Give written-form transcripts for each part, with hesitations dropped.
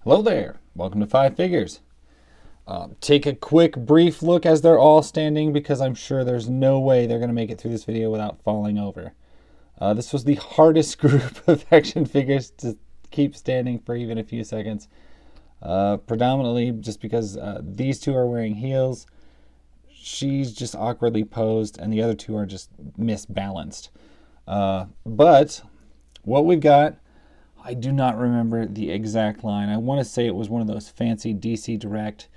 Hello there. Welcome to Five Figures. Take a quick, brief look as they're all standing because I'm sure there's no way they're going to make it through this video without falling over. This was the hardest group of action figures to keep standing for even a few seconds. Predominantly just because these two are wearing heels. She's just awkwardly posed and the other two are just misbalanced. But what we've got, I do not remember the exact line. I want to say it was one of those fancy DC Direct.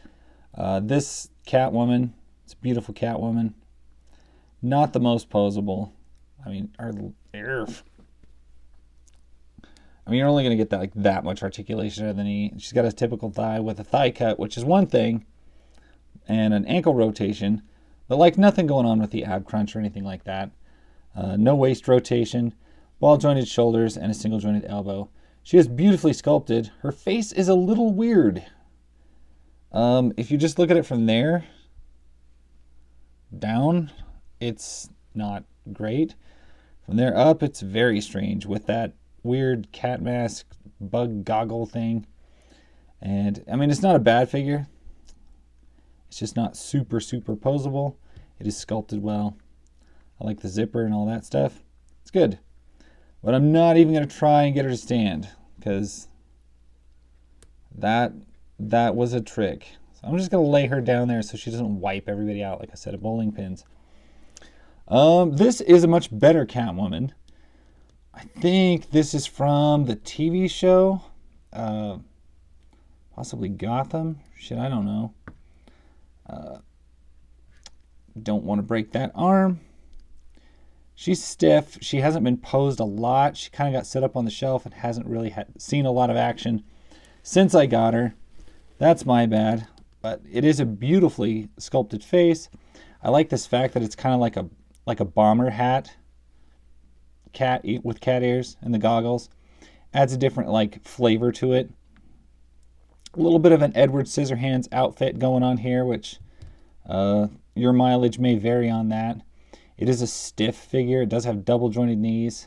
This Catwoman, it's a beautiful Catwoman. Not the most posable. I mean, you're only going to get that much articulation out of the knee. She's got a typical thigh with a thigh cut, which is one thing, and an ankle rotation, but like nothing going on with the ab crunch or anything like that. No waist rotation. Ball jointed shoulders and a single jointed elbow. She is beautifully sculpted. Her face is a little weird. If you just look at it from there down, it's not great. From there up, it's very strange with that weird cat mask bug goggle thing. And I mean, it's not a bad figure. It's just not super posable. It is sculpted well. I like the zipper and all that stuff. It's good. But I'm not even going to try and get her to stand because that was a trick. So I'm just going to lay her down there so she doesn't wipe everybody out like a set of bowling pins. This is a much better Catwoman. I think this is from the TV show. Possibly Gotham. Shit, I don't know. Don't want to break that arm. She's stiff. She hasn't been posed a lot. She kind of got set up on the shelf and hasn't really seen a lot of action since I got her. That's my bad. But it is a beautifully sculpted face. I like this fact that it's kind of like a bomber hat. Cat with cat ears and the goggles. Adds a different flavor to it. A little bit of an Edward Scissorhands outfit going on here, which your mileage may vary on that. It is a stiff figure. It does have double jointed knees.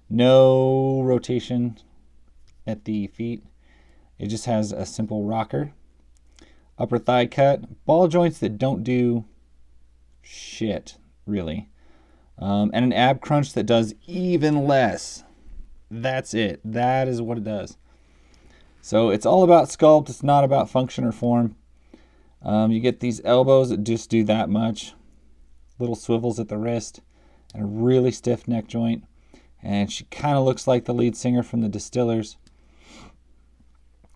No rotation at the feet. It just has a simple rocker. Upper thigh cut. Ball joints that don't do shit, really. And an ab crunch that does even less. That's it. That is what it does. So it's all about sculpt. It's not about function or form. You get these elbows that just do that much. Little swivels at the wrist, and a really stiff neck joint. And she kind of looks like the lead singer from the Distillers,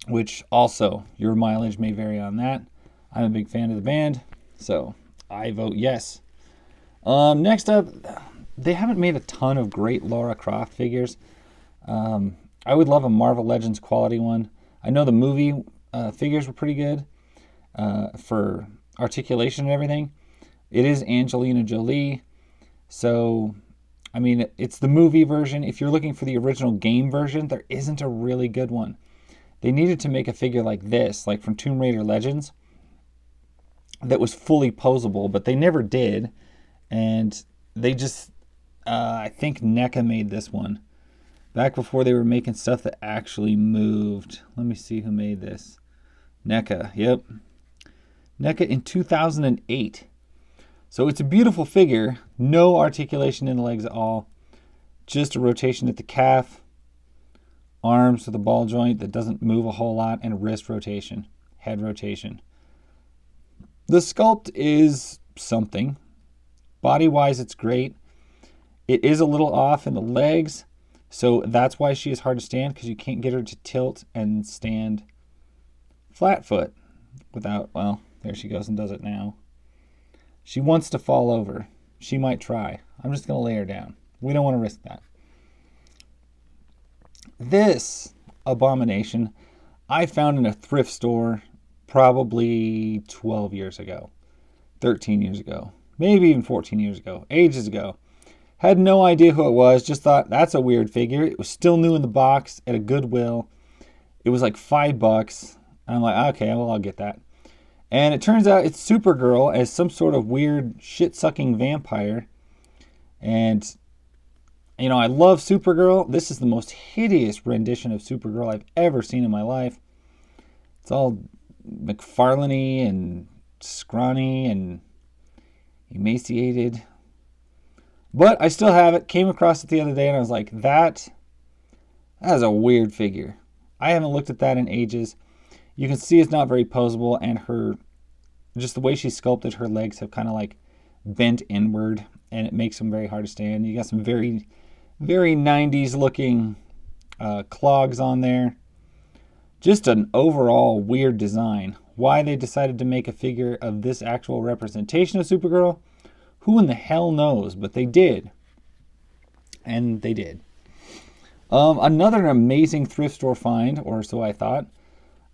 which also, your mileage may vary on that. I'm a big fan of the band, so I vote yes. Next up, they haven't made a ton of great Lara Croft figures. I would love a Marvel Legends quality one. I know the movie figures were pretty good for articulation and everything. It is Angelina Jolie, so, I mean, it's the movie version. If you're looking for the original game version, there isn't a really good one. They needed to make a figure like this, like from Tomb Raider Legends, that was fully posable, but they never did, and they just, I think NECA made this one, back before they were making stuff that actually moved. Let me see who made this. NECA, yep. NECA in 2008. So it's a beautiful figure, no articulation in the legs at all, just a rotation at the calf, arms with a ball joint that doesn't move a whole lot, and a wrist rotation, head rotation. The sculpt is something. Body-wise, it's great. It is a little off in the legs, so that's why she is hard to stand, because you can't get her to tilt and stand flat foot without, well, there she goes and does it now. She wants to fall over. She might try. I'm just going to lay her down. We don't want to risk that. This abomination I found in a thrift store probably 12 years ago, 13 years ago, maybe even 14 years ago, ages ago. Had no idea who it was, just thought, that's a weird figure. It was still new in the box at a Goodwill. It was like $5. And I'm like, okay, well, I'll get that. And it turns out it's Supergirl as some sort of weird shit-sucking vampire. And, you know, I love Supergirl. This is the most hideous rendition of Supergirl I've ever seen in my life. It's all McFarlane-y and scrawny and emaciated. But I still have it. Came across it the other day and I was like, that is a weird figure. I haven't looked at that in ages. You can see it's not very posable, and just the way she's sculpted, her legs have kind of like bent inward, and it makes them very hard to stand. You got some very, very 90s looking clogs on there. Just an overall weird design. Why they decided to make a figure of this actual representation of Supergirl, who in the hell knows? But they did. And they did. Another amazing thrift store find, or so I thought,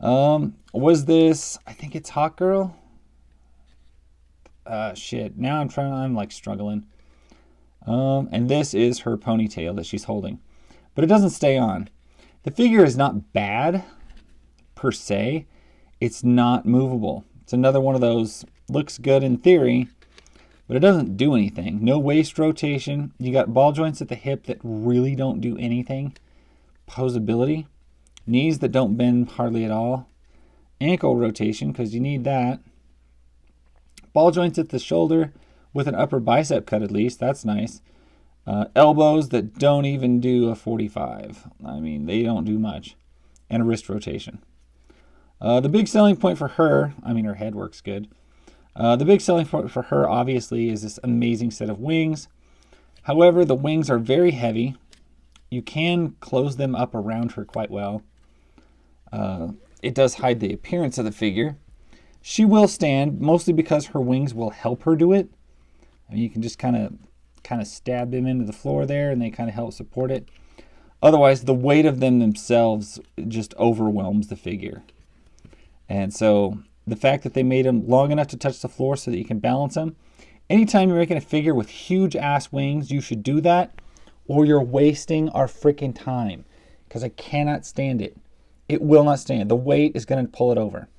was this, I think it's Hawk Girl. Shit, now I'm like struggling. And this is her ponytail that she's holding. But it doesn't stay on. The figure is not bad, per se. It's not movable. It's another one of those, looks good in theory, but it doesn't do anything. No waist rotation. You got ball joints at the hip that really don't do anything. Posability. Knees that don't bend hardly at all. Ankle rotation, because you need that. Ball joints at the shoulder with an upper bicep cut at least. That's nice. Elbows that don't even do a 45. I mean, they don't do much. And a wrist rotation. The big selling point for her, I mean, her head works good. The big selling point for her, obviously, is this amazing set of wings. However, the wings are very heavy. You can close them up around her quite well. It does hide the appearance of the figure. She will stand, mostly because her wings will help her do it. I mean, you can just kind of stab them into the floor there, and they kind of help support it. Otherwise, the weight of them themselves just overwhelms the figure. And so the fact that they made them long enough to touch the floor so that you can balance them. Anytime you're making a figure with huge ass wings, you should do that, or you're wasting our freaking time, because I cannot stand it. It will not stand. The weight is going to pull it over.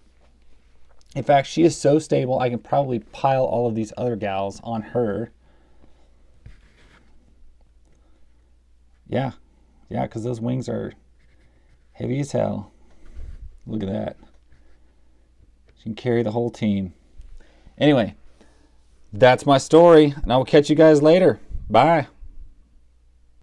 In fact, she is so stable, I can probably pile all of these other gals on her. Yeah, because those wings are heavy as hell. Look at that. She can carry the whole team. Anyway, that's my story, and I will catch you guys later. Bye.